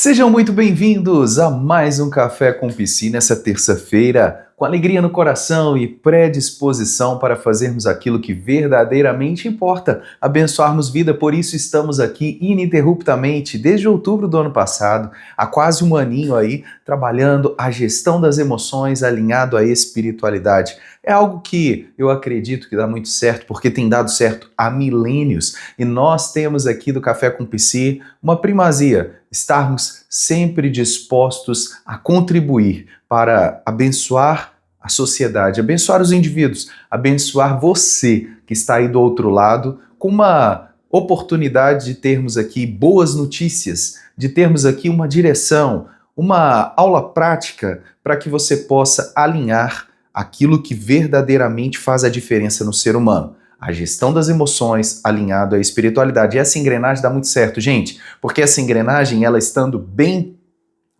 Sejam muito bem-vindos a mais um Café com Psi nessa terça-feira, com alegria no coração e predisposição para fazermos aquilo que verdadeiramente importa, abençoarmos vida. Por isso estamos aqui ininterruptamente desde outubro do ano passado, há quase um aninho aí, trabalhando a gestão das emoções alinhado à espiritualidade. É algo que eu acredito que dá muito certo, porque tem dado certo há milênios. E nós temos aqui do Café com Psi uma primazia, estarmos sempre dispostos a contribuir para abençoar a sociedade, abençoar os indivíduos, abençoar você que está aí do outro lado, com uma oportunidade de termos aqui boas notícias, de termos aqui uma direção, uma aula prática para que você possa alinhar aquilo que verdadeiramente faz a diferença no ser humano. A gestão das emoções alinhado à espiritualidade. E essa engrenagem dá muito certo, gente, porque essa engrenagem, ela estando bem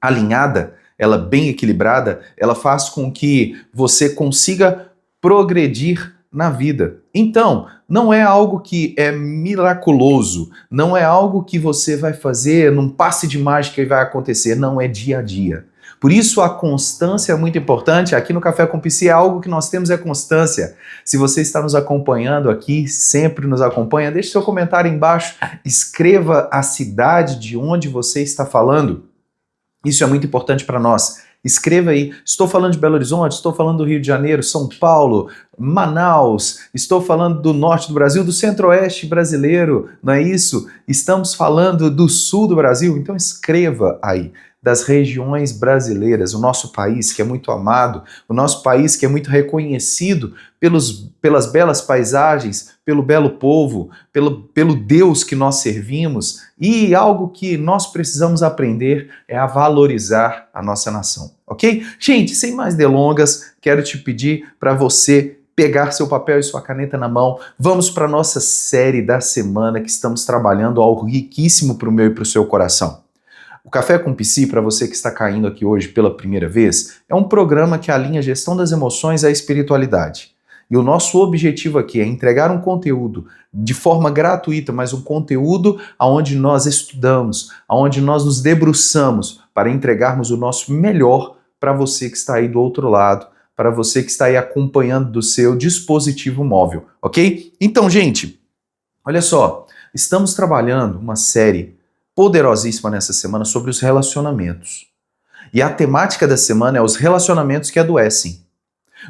alinhada, ela bem equilibrada, ela faz com que você consiga progredir na vida. Então, não é algo que é miraculoso, não é algo que você vai fazer num passe de mágica e vai acontecer, não, é dia a dia. Por isso a constância é muito importante. Aqui no Café com Psi é algo que nós temos, é constância. Se você está nos acompanhando aqui, sempre nos acompanha, deixe seu comentário embaixo, escreva a cidade de onde você está falando. Isso é muito importante para nós. Escreva aí, estou falando de Belo Horizonte, estou falando do Rio de Janeiro, São Paulo, Manaus, estou falando do norte do Brasil, do centro-oeste brasileiro, não é isso? Estamos falando do sul do Brasil, então escreva aí, das regiões brasileiras, o nosso país que é muito amado, o nosso país que é muito reconhecido pelas belas paisagens, pelo belo povo, pelo Deus que nós servimos, e algo que nós precisamos aprender é a valorizar a nossa nação, ok? Gente, sem mais delongas, quero te pedir para você pegar seu papel e sua caneta na mão. Vamos para a nossa série da semana que estamos trabalhando algo riquíssimo para o meu e para o seu coração. O Café com Psi, para você que está caindo aqui hoje pela primeira vez, é um programa que alinha a gestão das emoções à espiritualidade. E o nosso objetivo aqui é entregar um conteúdo de forma gratuita, mas um conteúdo onde nós estudamos, onde nós nos debruçamos para entregarmos o nosso melhor para você que está aí do outro lado, para você que está aí acompanhando do seu dispositivo móvel, ok? Então, gente, olha só, estamos trabalhando uma série poderosíssima nessa semana sobre os relacionamentos. E a temática da semana é os relacionamentos que adoecem.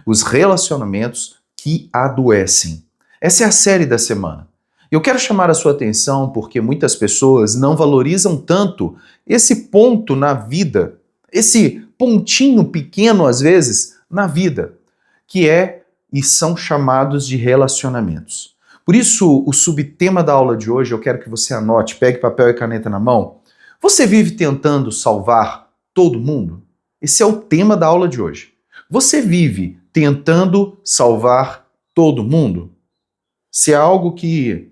Os relacionamentos que adoecem. Essa é a série da semana. Eu quero chamar a sua atenção porque muitas pessoas não valorizam tanto esse ponto na vida, esse pontinho pequeno às vezes na vida, que é e são chamados de relacionamentos. Por isso, o subtema da aula de hoje, eu quero que você anote, pegue papel e caneta na mão. Você vive tentando salvar todo mundo? Esse é o tema da aula de hoje. Você vive tentando salvar todo mundo? Se é algo que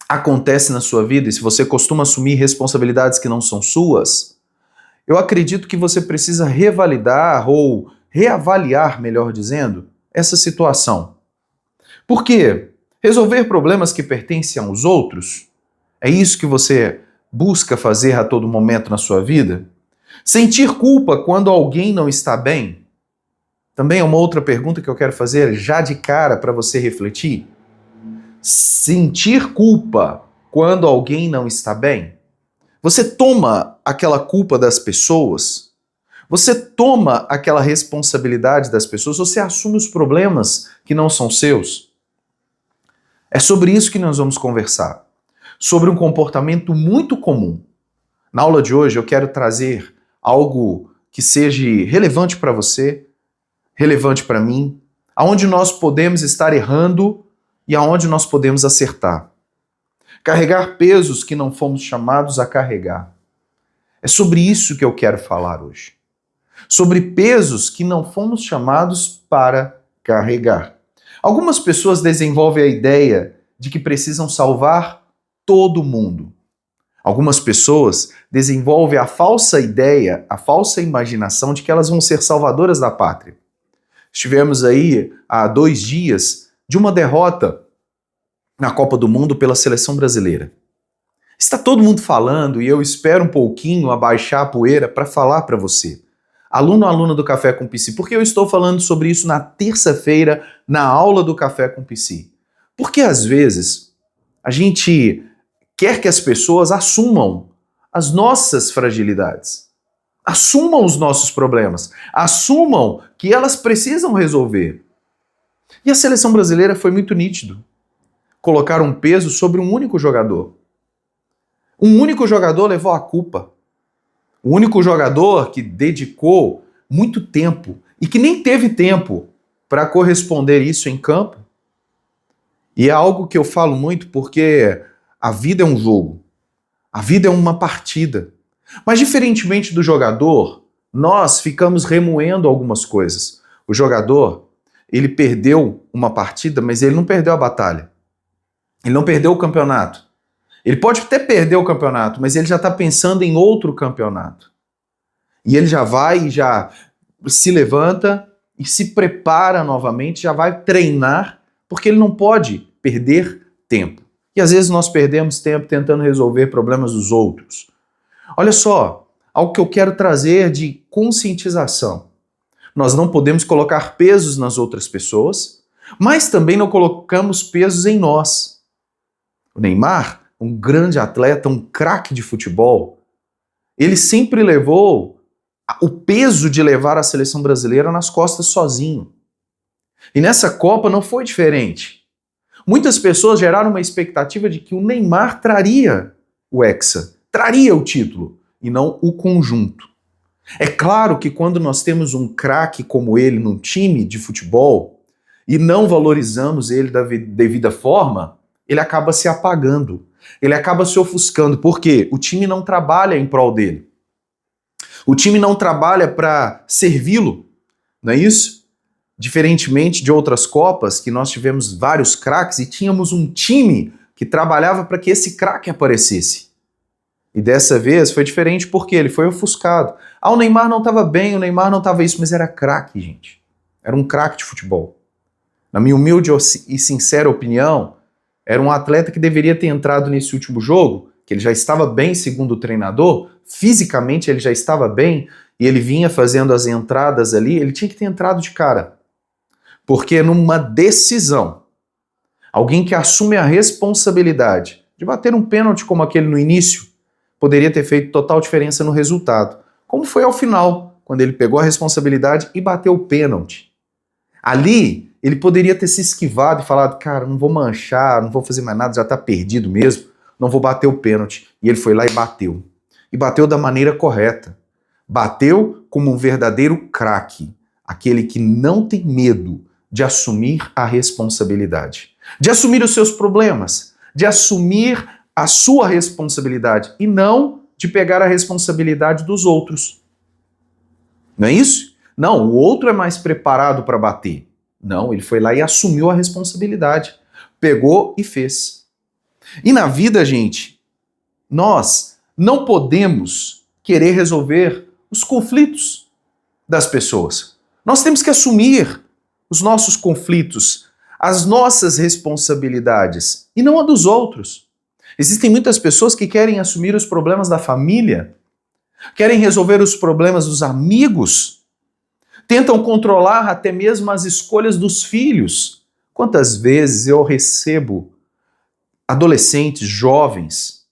acontece na sua vida e se você costuma assumir responsabilidades que não são suas, eu acredito que você precisa revalidar ou reavaliar, melhor dizendo, essa situação. Por quê? Resolver problemas que pertencem aos outros? É isso que você busca fazer a todo momento na sua vida? Sentir culpa quando alguém não está bem? Também é uma outra pergunta que eu quero fazer já de cara para você refletir. Sentir culpa quando alguém não está bem? Você toma aquela culpa das pessoas? Você toma aquela responsabilidade das pessoas? Você assume os problemas que não são seus? É sobre isso que nós vamos conversar, sobre um comportamento muito comum. Na aula de hoje eu quero trazer algo que seja relevante para você, relevante para mim, aonde nós podemos estar errando e aonde nós podemos acertar. Carregar pesos que não fomos chamados a carregar. É sobre isso que eu quero falar hoje. Sobre pesos que não fomos chamados para carregar. Algumas pessoas desenvolvem a ideia de que precisam salvar todo mundo. Algumas pessoas desenvolvem a falsa ideia, a falsa imaginação de que elas vão ser salvadoras da pátria. Estivemos aí há 2 dias de uma derrota na Copa do Mundo pela seleção brasileira. Está todo mundo falando e eu espero um pouquinho abaixar a poeira para falar para você. Aluno ou aluna do Café com Psi, por que eu estou falando sobre isso na terça-feira, na aula do Café com Psi? Porque às vezes a gente quer que as pessoas assumam as nossas fragilidades, assumam os nossos problemas, assumam que elas precisam resolver. E a seleção brasileira foi muito nítido. Colocar um peso sobre um único jogador. Um único jogador levou a culpa. O único jogador que dedicou muito tempo e que nem teve tempo para corresponder isso em campo. E é algo que eu falo muito porque a vida é um jogo. A vida é uma partida. Mas diferentemente do jogador, nós ficamos remoendo algumas coisas. O jogador, ele perdeu uma partida, mas ele não perdeu a batalha. Ele não perdeu o campeonato. Ele pode até perder o campeonato, mas ele já está pensando em outro campeonato. E ele já vai, já se levanta e se prepara novamente, já vai treinar, porque ele não pode perder tempo. E às vezes nós perdemos tempo tentando resolver problemas dos outros. Olha só, algo que eu quero trazer de conscientização. Nós não podemos colocar pesos nas outras pessoas, mas também não colocamos pesos em nós. O Neymar, um grande atleta, um craque de futebol, ele sempre levou o peso de levar a seleção brasileira nas costas sozinho. E nessa Copa não foi diferente. Muitas pessoas geraram uma expectativa de que o Neymar traria o Hexa, traria o título, e não o conjunto. É claro que quando nós temos um craque como ele num time de futebol e não valorizamos ele da devida forma, ele acaba se apagando, ele acaba se ofuscando, porque o time não trabalha em prol dele. O time não trabalha para servi-lo, não é isso? Diferentemente de outras Copas, que nós tivemos vários craques e tínhamos um time que trabalhava para que esse craque aparecesse. E dessa vez foi diferente porque ele foi ofuscado. Ah, o Neymar não estava bem, o Neymar não estava isso, mas era craque, gente. Era um craque de futebol. Na minha humilde e sincera opinião, era um atleta que deveria ter entrado nesse último jogo, que ele já estava bem segundo o treinador, fisicamente ele já estava bem, e ele vinha fazendo as entradas ali, ele tinha que ter entrado de cara. Porque numa decisão, alguém que assume a responsabilidade de bater um pênalti como aquele no início, poderia ter feito total diferença no resultado. Como foi ao final, quando ele pegou a responsabilidade e bateu o pênalti. Ali, ele poderia ter se esquivado e falado, cara, não vou manchar, não vou fazer mais nada, já tá perdido mesmo, não vou bater o pênalti. E ele foi lá e bateu. E bateu da maneira correta. Bateu como um verdadeiro craque, aquele que não tem medo de assumir a responsabilidade, de assumir os seus problemas, de assumir a sua responsabilidade e não de pegar a responsabilidade dos outros. Não é isso? Não, o outro é mais preparado para bater. Não, ele foi lá e assumiu a responsabilidade, pegou e fez. E na vida, gente, nós não podemos querer resolver os conflitos das pessoas. Nós temos que assumir os nossos conflitos, as nossas responsabilidades e não a dos outros. Existem muitas pessoas que querem assumir os problemas da família, querem resolver os problemas dos amigos, tentam controlar até mesmo as escolhas dos filhos. Quantas vezes eu recebo adolescentes, jovens,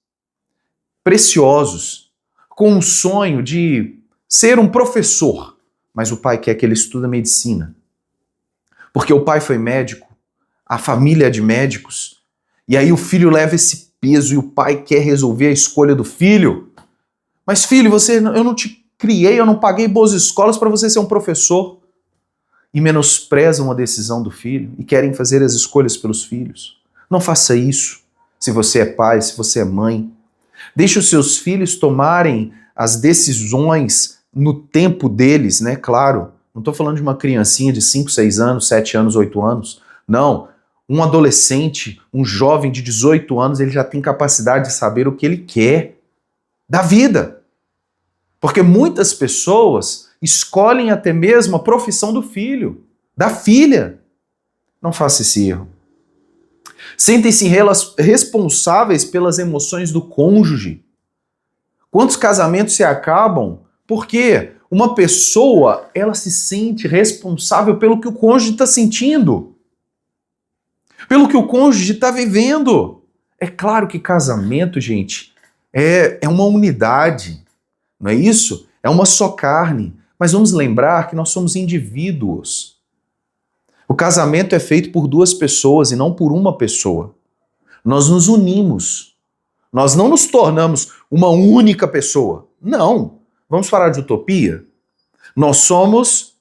preciosos, com um sonho de ser um professor, mas o pai quer que ele estude medicina. Porque o pai foi médico, a família é de médicos, e aí o filho leva esse peso e o pai quer resolver a escolha do filho. Mas filho, eu não te criei, eu não paguei boas escolas para você ser um professor. E menosprezam a decisão do filho e querem fazer as escolhas pelos filhos. Não faça isso se você é pai, se você é mãe. Deixe os seus filhos tomarem as decisões no tempo deles, né? Claro, não estou falando de uma criancinha de 5, 6 anos, 7 anos, 8 anos. Não, um adolescente, um jovem de 18 anos, ele já tem capacidade de saber o que ele quer da vida. Porque muitas pessoas escolhem até mesmo a profissão do filho, da filha. Não faça esse erro. Sentem-se responsáveis pelas emoções do cônjuge. Quantos casamentos se acabam porque uma pessoa, ela se sente responsável pelo que o cônjuge está sentindo, pelo que o cônjuge está vivendo. É claro que casamento, gente, é uma unidade, não é isso? É uma só carne. Mas vamos lembrar que nós somos indivíduos. O casamento é feito por duas pessoas e não por uma pessoa. Nós nos unimos. Nós não nos tornamos uma única pessoa. Não. Vamos falar de utopia? Nós somos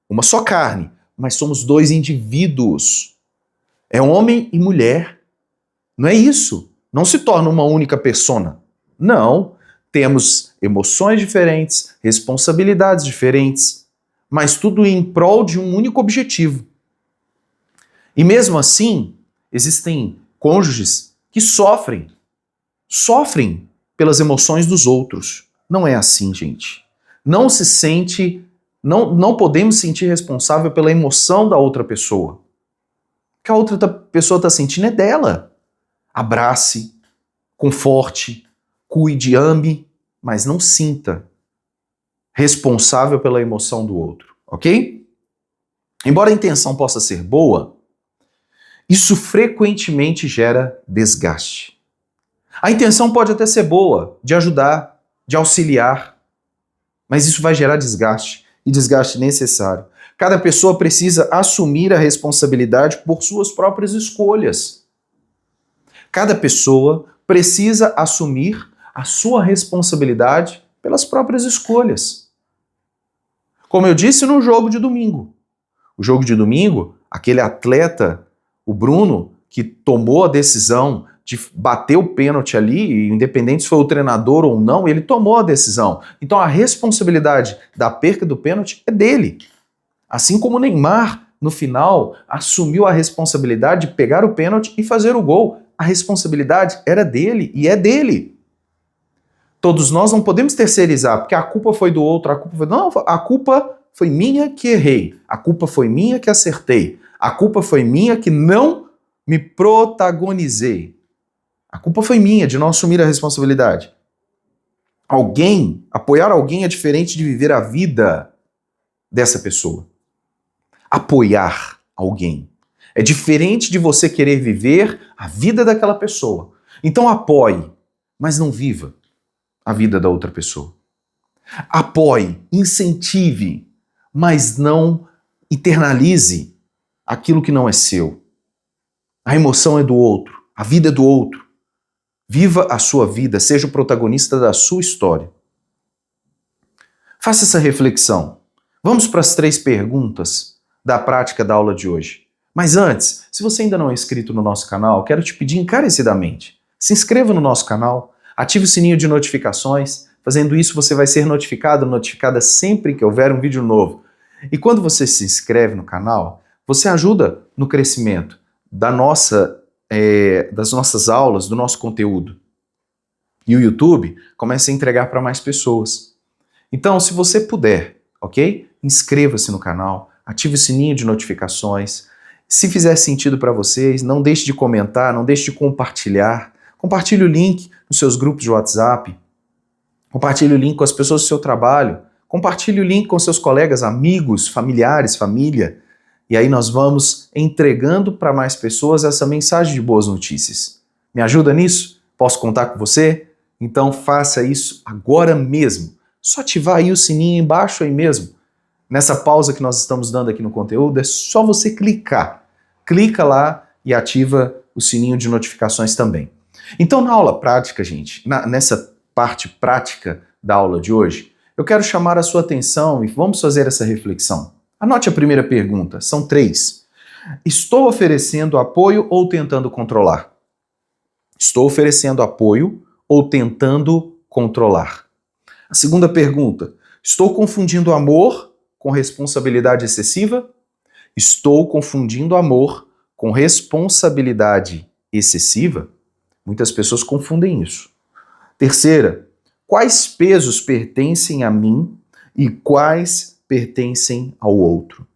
uma só carne, mas somos dois indivíduos. É homem e mulher. Não é isso. Não se torna uma única persona. Não. Temos emoções diferentes, responsabilidades diferentes, mas tudo em prol de um único objetivo. E mesmo assim, existem cônjuges que sofrem pelas emoções dos outros. Não é assim, gente. Não podemos sentir responsável pela emoção da outra pessoa. O que a outra pessoa está sentindo é dela. Abrace, conforte, cuide, ame, mas não sinta responsável pela emoção do outro, ok? Embora a intenção possa ser boa, isso frequentemente gera desgaste. A intenção pode até ser boa, de ajudar, de auxiliar, mas isso vai gerar desgaste, e desgaste necessário. Cada pessoa precisa assumir a responsabilidade por suas próprias escolhas. Cada pessoa precisa assumir a sua responsabilidade pelas próprias escolhas. Como eu disse no jogo de domingo. O jogo de domingo, aquele atleta, o Bruno, que tomou a decisão de bater o pênalti ali, independente se foi o treinador ou não, ele tomou a decisão. Então a responsabilidade da perca do pênalti é dele. Assim como o Neymar, no final, assumiu a responsabilidade de pegar o pênalti e fazer o gol. A responsabilidade era dele e é dele. Todos nós não podemos terceirizar, porque a culpa foi do outro, Não, a culpa foi minha que errei. A culpa foi minha que acertei. A culpa foi minha que não me protagonizei. A culpa foi minha de não assumir a responsabilidade. Apoiar alguém é diferente de viver a vida dessa pessoa. Apoiar alguém é diferente de você querer viver a vida daquela pessoa. Então apoie, mas não viva a vida da outra pessoa. Apoie, incentive, mas não internalize aquilo que não é seu. A emoção é do outro, a vida é do outro. Viva a sua vida, seja o protagonista da sua história. Faça essa reflexão. Vamos para as 3 perguntas da prática da aula de hoje. Mas antes, se você ainda não é inscrito no nosso canal, quero te pedir encarecidamente, se inscreva no nosso canal, ative o sininho de notificações. Fazendo isso, você vai ser notificada sempre que houver um vídeo novo. E quando você se inscreve no canal, você ajuda no crescimento das nossas aulas, do nosso conteúdo. E o YouTube começa a entregar para mais pessoas. Então, se você puder, ok? Inscreva-se no canal, ative o sininho de notificações. Se fizer sentido para vocês, não deixe de comentar, não deixe de compartilhar. Compartilhe o link nos seus grupos de WhatsApp. Compartilhe o link com as pessoas do seu trabalho. Compartilhe o link com seus colegas, amigos, familiares, família. E aí nós vamos entregando para mais pessoas essa mensagem de boas notícias. Me ajuda nisso? Posso contar com você? Então faça isso agora mesmo. Só ativar aí o sininho embaixo aí mesmo. Nessa pausa que nós estamos dando aqui no conteúdo, é só você clicar. Clica lá e ativa o sininho de notificações também. Então, na aula prática, gente, nessa parte prática da aula de hoje, eu quero chamar a sua atenção e vamos fazer essa reflexão. Anote a primeira pergunta, são 3. Estou oferecendo apoio ou tentando controlar? Estou oferecendo apoio ou tentando controlar? A segunda pergunta, estou confundindo amor com responsabilidade excessiva? Estou confundindo amor com responsabilidade excessiva? Muitas pessoas confundem isso. Terceira, quais pesos pertencem a mim e quais pertencem ao outro?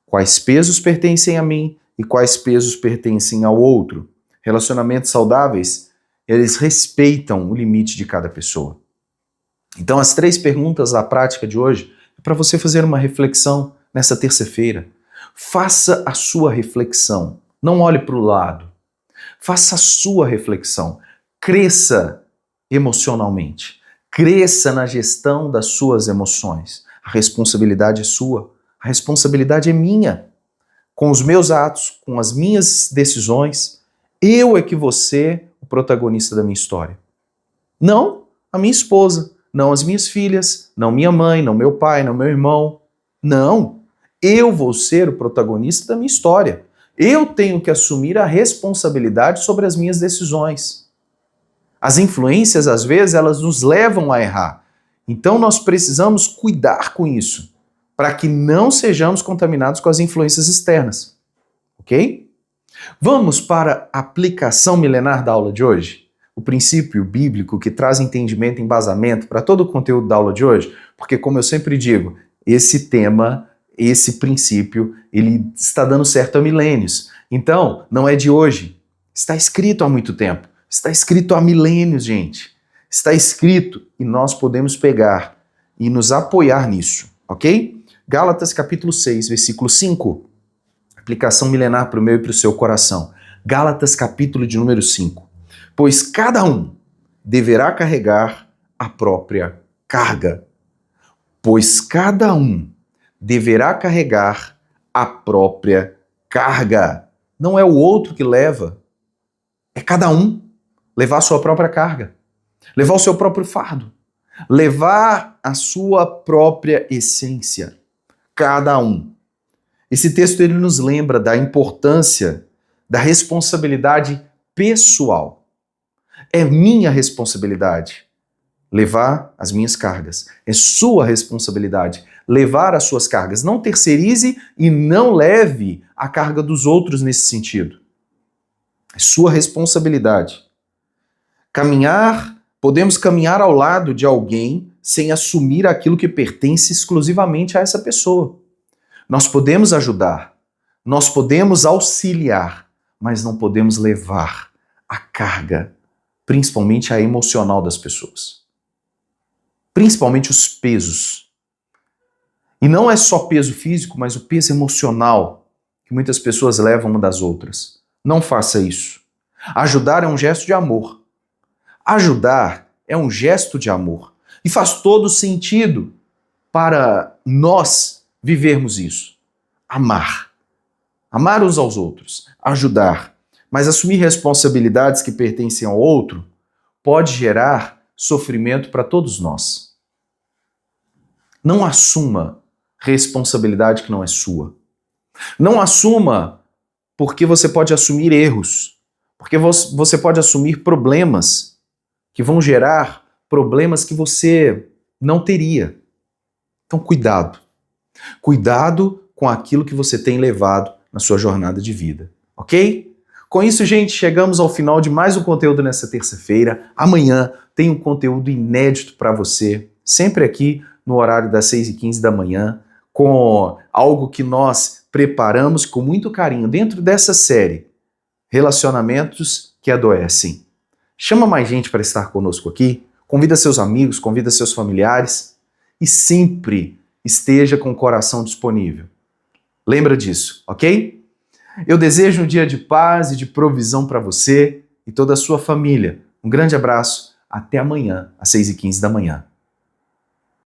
Quais pesos pertencem a mim e quais pesos pertencem ao outro? Relacionamentos saudáveis, eles respeitam o limite de cada pessoa. Então, as 3 perguntas da prática de hoje é para você fazer uma reflexão nessa terça-feira. Faça a sua reflexão. Não olhe para o lado. Faça a sua reflexão. Cresça emocionalmente. Cresça na gestão das suas emoções. A responsabilidade é sua. A responsabilidade é minha. Com os meus atos, com as minhas decisões, eu é que vou ser o protagonista da minha história. Não a minha esposa, não as minhas filhas, não minha mãe, não meu pai, não meu irmão. Não. Eu vou ser o protagonista da minha história. Eu tenho que assumir a responsabilidade sobre as minhas decisões. As influências, às vezes, elas nos levam a errar. Então nós precisamos cuidar com isso, para que não sejamos contaminados com as influências externas. Ok? Vamos para a aplicação milenar da aula de hoje? O princípio bíblico que traz entendimento e embasamento para todo o conteúdo da aula de hoje, porque, como eu sempre digo, esse tema, esse princípio, ele está dando certo há milênios. Então, não é de hoje. Está escrito há muito tempo. Está escrito há milênios, gente. Está escrito e nós podemos pegar e nos apoiar nisso, ok? Gálatas capítulo 6, versículo 5. Aplicação milenar para o meu e para o seu coração. Gálatas capítulo de número 5. Pois cada um deverá carregar a própria carga. Pois cada um deverá carregar a própria carga. Não é o outro que leva, é cada um levar a sua própria carga, levar o seu próprio fardo, levar a sua própria essência. Cada um. Esse texto ele nos lembra da importância da responsabilidade pessoal. É minha responsabilidade levar as minhas cargas. É sua responsabilidade levar as suas cargas. Não terceirize e não leve a carga dos outros nesse sentido. É sua responsabilidade. Podemos caminhar ao lado de alguém sem assumir aquilo que pertence exclusivamente a essa pessoa. Nós podemos ajudar, nós podemos auxiliar, mas não podemos levar a carga, principalmente a emocional das pessoas. Principalmente os pesos. E não é só peso físico, mas o peso emocional que muitas pessoas levam uma das outras. Não faça isso. Ajudar é um gesto de amor. Ajudar é um gesto de amor. E faz todo sentido para nós vivermos isso. Amar. Amar uns aos outros. Ajudar. Mas assumir responsabilidades que pertencem ao outro pode gerar sofrimento para todos nós. Não assuma responsabilidade que não é sua. Não assuma porque você pode assumir erros. Porque você pode assumir problemas que vão gerar problemas que você não teria. Então, cuidado. Cuidado com aquilo que você tem levado na sua jornada de vida, ok? Com isso, gente, chegamos ao final de mais um conteúdo nessa terça-feira. Amanhã tem um conteúdo inédito para você, sempre aqui no horário das 6h15 da manhã, com algo que nós preparamos com muito carinho dentro dessa série, Relacionamentos que Adoecem. Chama mais gente para estar conosco aqui, convida seus amigos, convida seus familiares e sempre esteja com o coração disponível. Lembra disso, ok? Eu desejo um dia de paz e de provisão para você e toda a sua família. Um grande abraço, até amanhã, às 6h15 da manhã.